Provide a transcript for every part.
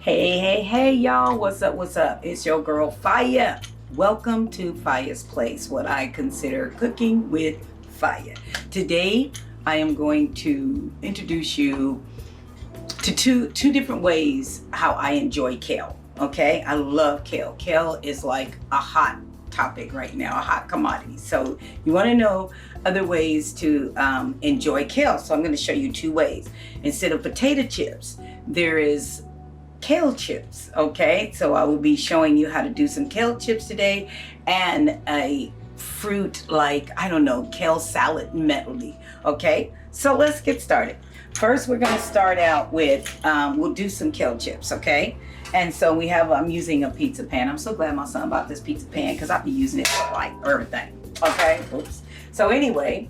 Hey, y'all. What's up? It's your girl, F.I.A. Welcome to F.I.A.'s Place, what I consider cooking with F.I.A. Today, I am going to introduce you to two different ways how I enjoy kale. Okay? I love kale. Kale is like a hot topic right now, a hot commodity. So you want to know other ways to enjoy kale. So I'm going to show you two ways. Instead of potato chips, there is kale chips. Okay, so I will be showing you how to do some kale chips today, and a fruit like, I don't know, kale salad medley. Okay, so let's get started. First, we're going to start out with we'll do some kale chips. Okay, and so we have, I'm using a pizza pan. I'm so glad my son bought this pizza pan because I'll be using it for like everything. Okay, oops. So anyway,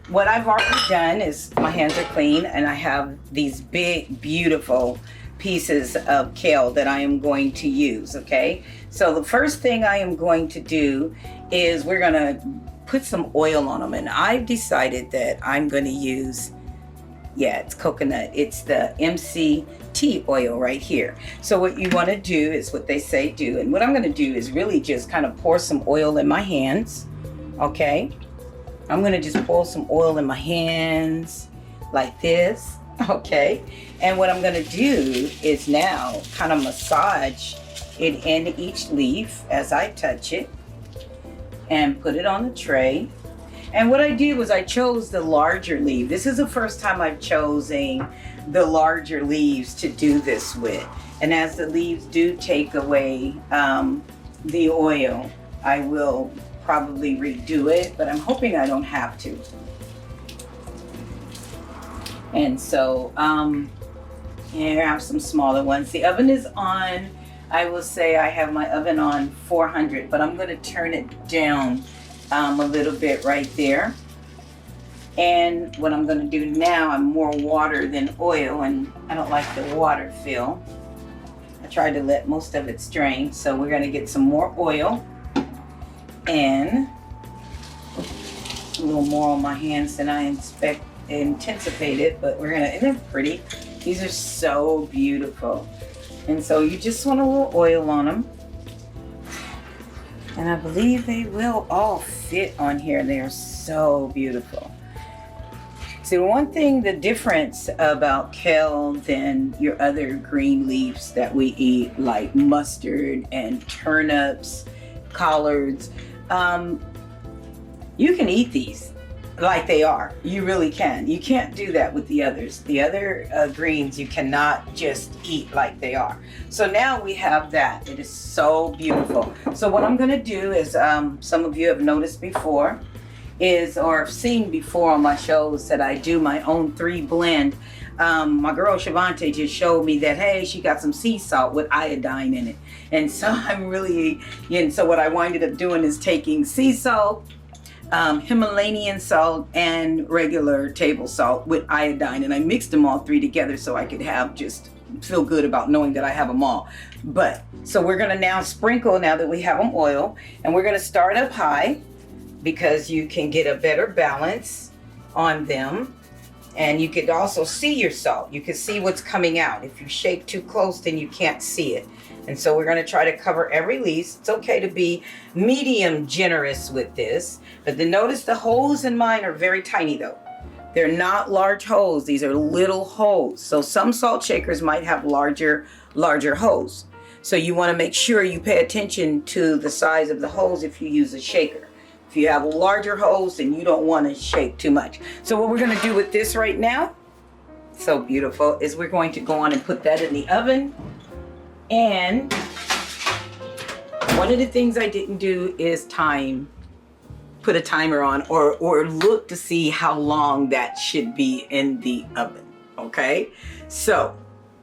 what I've already done is my hands are clean, and I have these big, beautiful pieces of kale that I am going to use. Okay, so the first thing I am going to do is we're gonna put some oil on them, and I've decided that I'm going to use, it's coconut. It's the MCT oil right here. So what you want to do is what they say do, and what I'm going to do is really just kind of pour some oil in my hands. Okay, I'm going to just pour some oil in my hands like this. Okay, and what I'm going to do is now kind of massage it in each leaf as I touch it and put it on the tray. And what I did was I chose the larger leaf. This is the first time I've chosen the larger leaves to do this with. And as the leaves do take away the oil, I will probably redo it, but I'm hoping I don't have to. And so, here I have some smaller ones. The oven is on, I will say I have my oven on 400, but I'm going to turn it down a little bit right there. And what I'm going to do now, I'm more water than oil, and I don't like the water feel. I tried to let most of it strain, so we're going to get some more oil and a little more on my hands than I anticipated, but we're gonna, and they're pretty. These are so beautiful. And so you just want a little oil on them, and I believe they will all fit on here. They are so beautiful. See, one thing, the difference about kale than your other green leaves that we eat, like mustard and turnips, collards, you can eat these like they are. You really can. You can't do that with the others. The other greens you cannot just eat like they are. So now we have that. It is so beautiful. So what I'm going to do is, some of you have noticed before, or seen before on my shows, that I do my own 3 blend. My girl Shavante just showed me that, hey, she got some sea salt with iodine in it. And so so what I winded up doing is taking sea salt, Himalayan salt, and regular table salt with iodine, and I mixed them all 3 together so I could feel good about knowing that I have them all. But so we're going to now sprinkle, now that we have them oil, and we're going to start up high because you can get a better balance on them, and you could also see your salt. You can see what's coming out. If you shake too close, then you can't see it. And so we're going to try to cover every leaf. It's okay to be medium generous with this, but then notice the holes in mine are very tiny though. They're not large holes. These are little holes. So some salt shakers might have larger holes. So you want to make sure you pay attention to the size of the holes if you use a shaker. If you have larger holes, then you don't want to shake too much. So what we're going to do with this right now, so beautiful, is we're going to go on and put that in the oven. And one of the things I didn't do is put a timer on or look to see how long that should be in the oven. Okay, so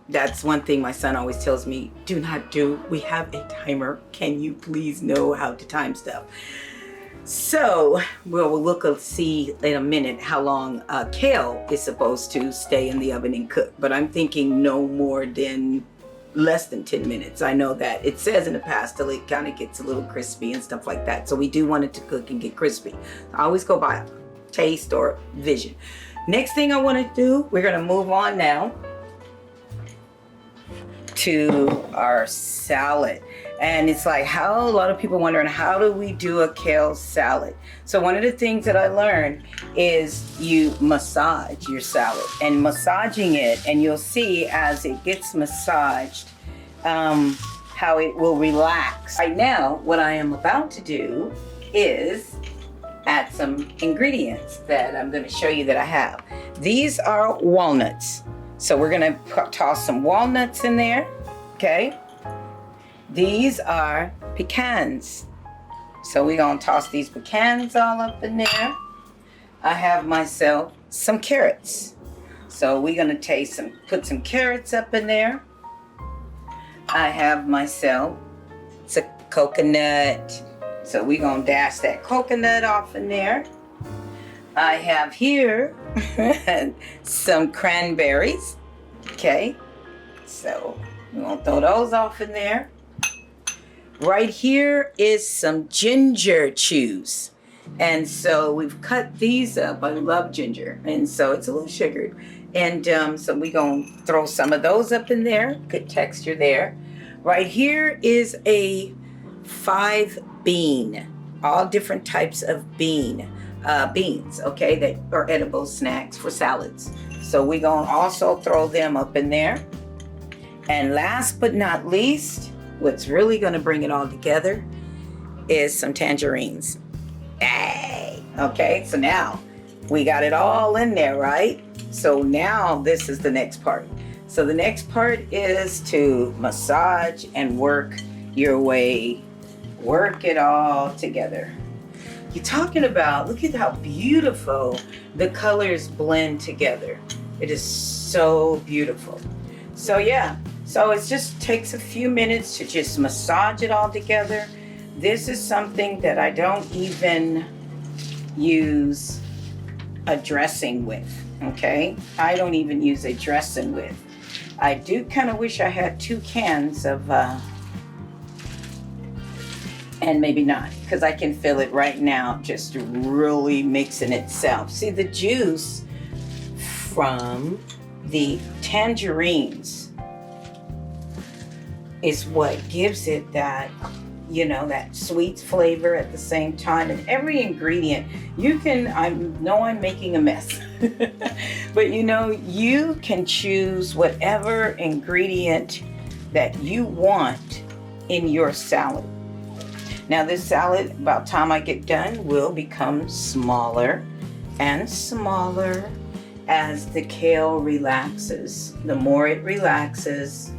that's one thing my son always tells me, do not do. We have a timer. Can you please know how to time stuff? So we'll look and see in a minute how long kale is supposed to stay in the oven and cook, but I'm thinking no more than less than 10 minutes. I know that it says in the past till it kind of gets a little crispy and stuff like that. So we do want it to cook and get crispy. I always go by taste or vision. Next thing I want to do, we're going to move on now to our salad. And it's like, how a lot of people wondering, how do we do a kale salad? So one of the things that I learned is you massage your salad, and massaging it, and you'll see as it gets massaged, how it will relax. Right now, what I am about to do is add some ingredients that I'm going to show you that I have. These are walnuts. So we're going to toss some walnuts in there, okay? These are pecans. So we're going to toss these pecans all up in there. I have myself some carrots. So we're going to put some carrots up in there. I have myself some coconut. So we're going to dash that coconut off in there. I have here some cranberries. Okay. So we're going to throw those off in there. Right here is some ginger chews. And so we've cut these up. I love ginger. And so it's a little sugared. And so we're going to throw some of those up in there. Good texture there. Right here is a 5 bean. All different types of beans, okay, that are edible snacks for salads. So we're going to also throw them up in there. And last but not least, what's really going to bring it all together is some tangerines. Hey, okay, so now we got it all in there, right? So now this is the next part. So the next part is to massage and work your way, work it all together. You're talking about, look at how beautiful the colors blend together. It is so beautiful. So yeah, so it just takes a few minutes to just massage it all together. This is something that I don't even use a dressing with, okay? I don't even use a dressing with. I do kind of wish I had 2 cans of, and maybe not, because I can feel it right now, just really mixing itself. See, the juice from the tangerines is what gives it that, you know, that sweet flavor at the same time. And every ingredient, you can, I know I'm making a mess, but you know, you can choose whatever ingredient that you want in your salad. Now this salad, about the time I get done, will become smaller and smaller as the kale relaxes. The more it relaxes,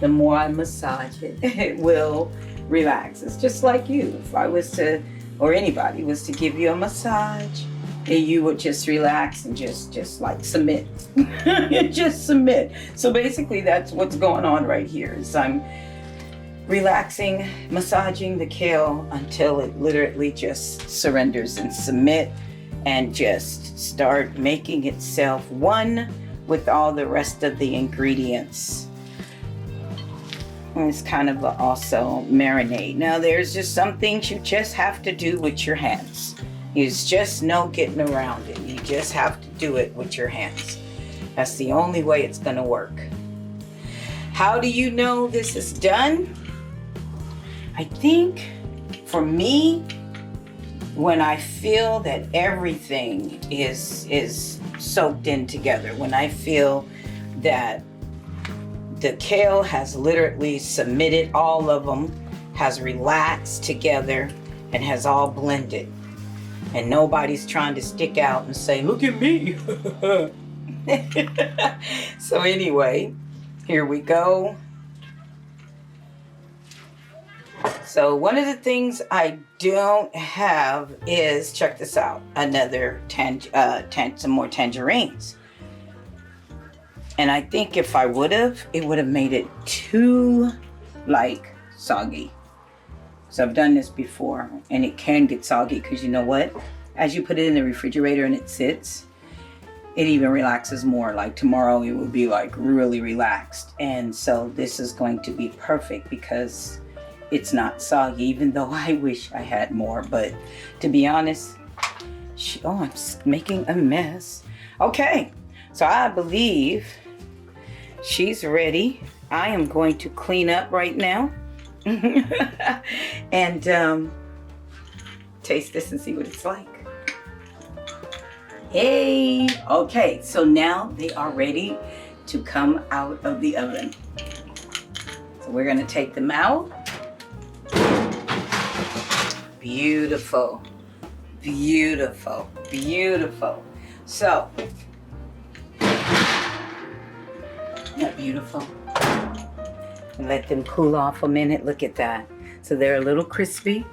the more I massage it, it will relax. It's just like you. If I was to, or anybody was to give you a massage, and you would just relax and just like submit. Just submit. So basically that's what's going on right here, is I'm relaxing, massaging the kale until it literally just surrenders and submit and just start making itself one with all the rest of the ingredients. And it's kind of also marinade. Now there's just some things you just have to do with your hands. There's just no getting around it. You just have to do it with your hands. That's the only way it's gonna work. How do you know this is done? I think for me, when I feel that everything is soaked in together, when I feel that the kale has literally submitted, all of them has relaxed together and has all blended, and nobody's trying to stick out and say, look at me. So anyway, here we go. So one of the things I don't have is, check this out, another some more tangerines. And I think if I would have, it would have made it too like soggy. So I've done this before, and it can get soggy because you know what? As you put it in the refrigerator and it sits, it even relaxes more. Like tomorrow it will be like really relaxed. And so this is going to be perfect because it's not soggy, even though I wish I had more. But to be honest, I'm making a mess. Okay, so I believe she's ready I am going to clean up right now and taste this and see what it's like. Hey, okay, so now they are ready to come out of the oven. So we're gonna take them out. Beautiful, beautiful, beautiful. So, isn't that beautiful? Let them cool off a minute. Look at that. So they're a little crispy.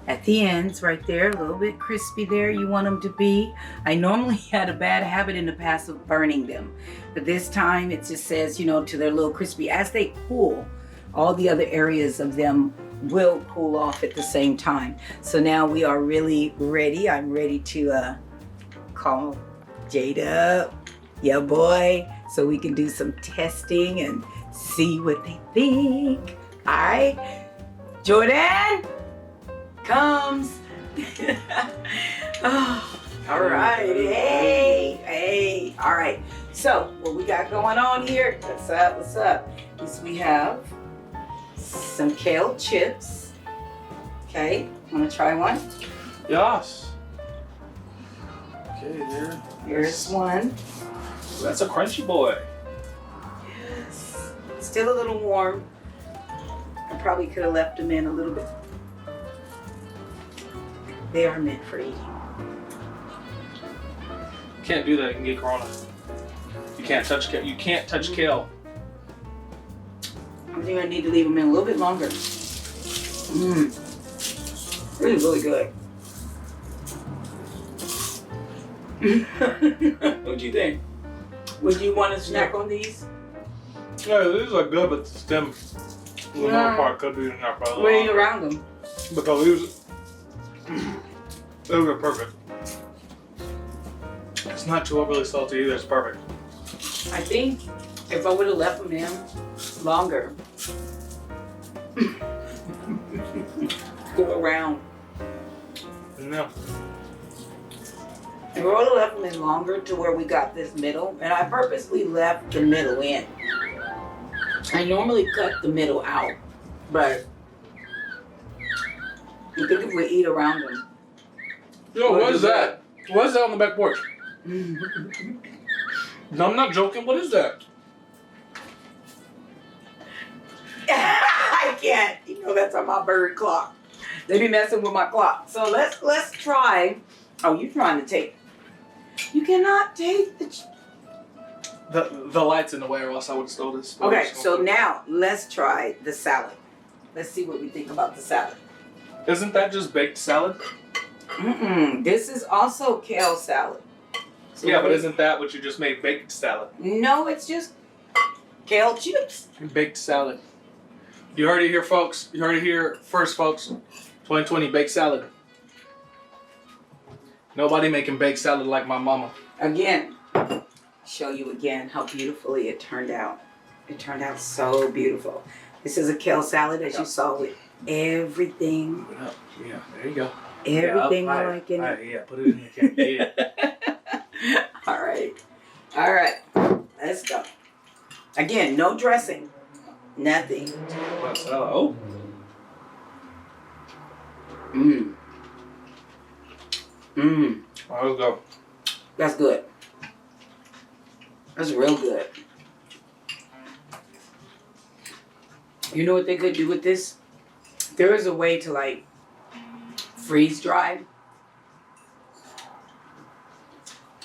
At the ends, right there, a little bit crispy there. You want them to be. I normally had a bad habit in the past of burning them, but this time it just says, you know, to their little crispy. As they cool, all the other areas of them will cool off at the same time. So now we are really ready. I'm ready to call YaBoyJDub, yeah boy, so we can do some testing and see what they think. All right, Jordan comes. Oh, all right, hey, all right. So what we got going on here? What's up? Is we have some kale chips. Okay, wanna try one? Yes. Okay, Here's one. That's a crunchy boy. Yes. Still a little warm. I probably could have left them in a little bit. They are meant for eating. Can't do that. You can get corona. You can't touch kale. You can't touch kale. I think I need to leave them in a little bit longer. Really, really good. What do you think? Would you want to snack on these? Yeah, these are good, but the stem, the lower part could be in there for a little We'll eat longer. around them. Because these are perfect. It's not too overly salty either. It's perfect. I think if I would have left them in longer, go around. No. If I would have left them in longer to where we got this middle, and I purposely left the middle in. I normally cut the middle out, but I think if we eat around them. Yo, What what is is that? What is that on the back porch? No, No, I'm not joking. What is that? I can't. You know that's on my bird clock. They be messing with my clock. So let's try. Oh, you trying to take? You cannot take The light's in the way, or else I would have stole this. Okay, so now let's try the salad. Let's see what we think about the salad. Isn't that just baked salad? This is also kale salad. So Yeah, but isn't that what you just made? Baked salad. No, it's just kale chips. Baked salad. You heard it here, folks. You heard it here first, folks. 2020 baked salad. Nobody making baked salad like my mama. Again, show you again how beautifully it turned out. It turned out so beautiful. This is a kale salad, as you saw, with everything. Yeah, there you go. Everything yeah, I like in it. Yeah, put it in the can. Yeah. All right. Let's go. Again, no dressing. Nothing. Oh. All right, let's go. That's good. That's real good. You know what they could do with this? There is a way to like freeze dry.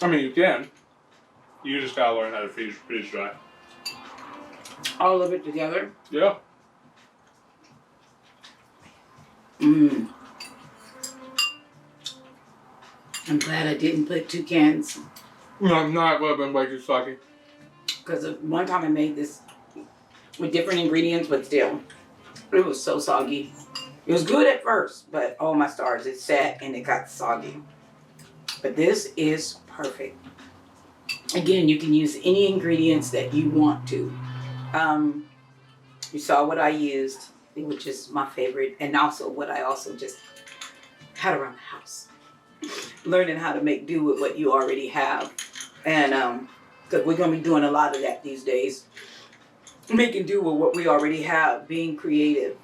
I mean, you can. You just gotta learn how to freeze dry. All of it together. Yeah. I'm glad I didn't put 2 cans. No, it would have been way too soggy. Because one time I made this with different ingredients, but still, it was so soggy. It was good at first, but oh my stars, it sat and it got soggy. But this is perfect. Again, you can use any ingredients that you want to. You saw what I used, which is my favorite, and also what I also just had around the house. Learning how to make do with what you already have. And because we're going to be doing a lot of that these days. Making do with what we already have, being creative.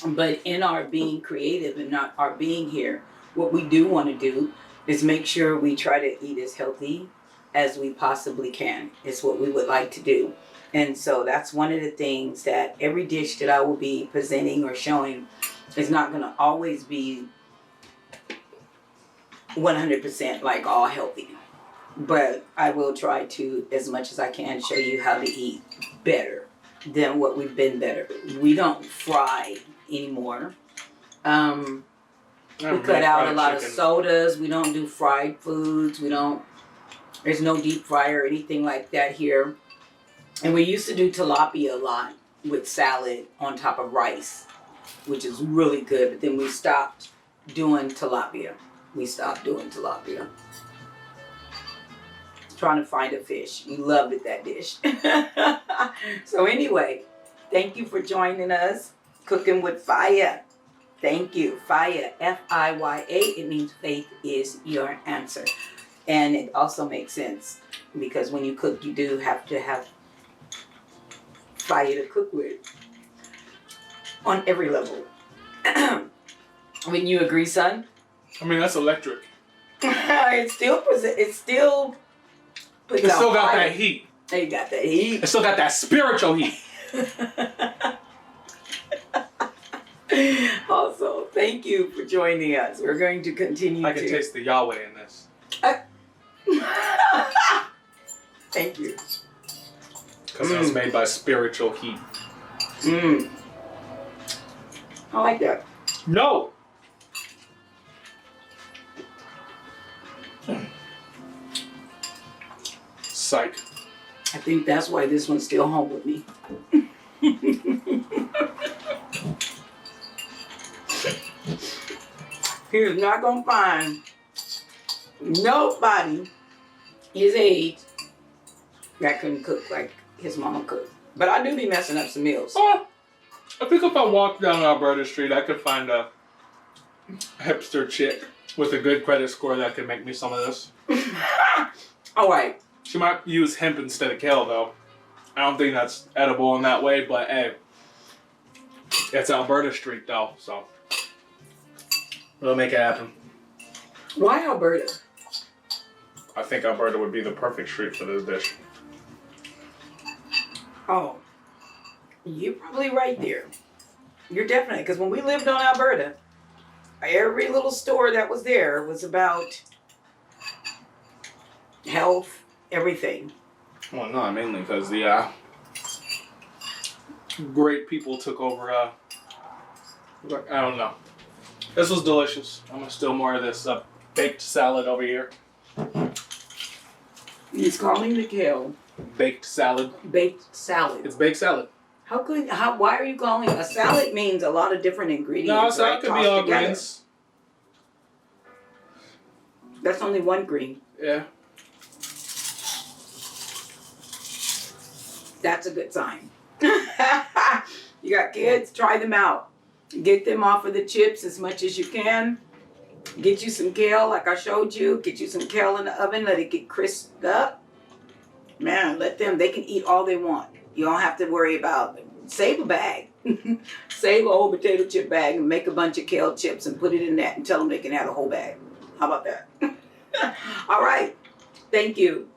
But in our being creative and not our being here, what we do want to do is make sure we try to eat as healthy as we possibly can. It's what we would like to do. And so that's one of the things that every dish that I will be presenting or showing is not going to always be 100% like all healthy. But I will try to, as much as I can, show you how to eat better than what we've been better. We don't fry anymore. We cut out a lot of sodas. We don't do fried foods. There's no deep fryer or anything like that here. And we used to do tilapia a lot with salad on top of rice, which is really good. But then we stopped doing tilapia. Trying to find a fish. We loved it, that dish. So anyway, thank you for joining us. Cooking with F.I.A. Thank you. F.I.A. F-I-Y-A. It means faith is your answer. And it also makes sense because when you cook, you do have to have fire to cook with on every level. Wouldn't you agree, son? I mean, that's electric. It still puts got that heat. They got that heat. It still got that spiritual heat. Also, thank you for joining us. We're going to continue. I can taste the Yahweh in this. Thank you. Because it was made by spiritual heat. I like that. No! Psych. I think that's why this one's still home with me. He is not going to find nobody his age that couldn't cook like his mama cooked. But I do be messing up some meals. I think if I walked down Alberta Street, I could find a hipster chick with a good credit score that could make me some of this. All right. She might use hemp instead of kale, though. I don't think that's edible in that way, but hey, it's Alberta Street, though, so we'll make it happen. Why Alberta? I think Alberta would be the perfect street for this dish. Oh, you're probably right there. You're definitely, because when we lived on Alberta, every little store that was there was about health, everything. Well, no, mainly because the great people took over. I don't know. This was delicious. I'm gonna steal more of this baked salad over here. He's calling the kale Baked salad. baked salad. It's baked salad. Why are you calling a salad? Means a lot of different ingredients. No, salad could be all together. greens. That's only one green. Yeah. That's a good sign. You got kids? Try them out. Get them off of the chips as much as you can. Get you some kale like I showed you. Get you some kale in the oven. Let it get crisped up. Man, they can eat all they want. You don't have to worry about it. Save a bag. Save a whole potato chip bag and make a bunch of kale chips and put it in that and tell them they can have a whole bag. How about that? All right. Thank you.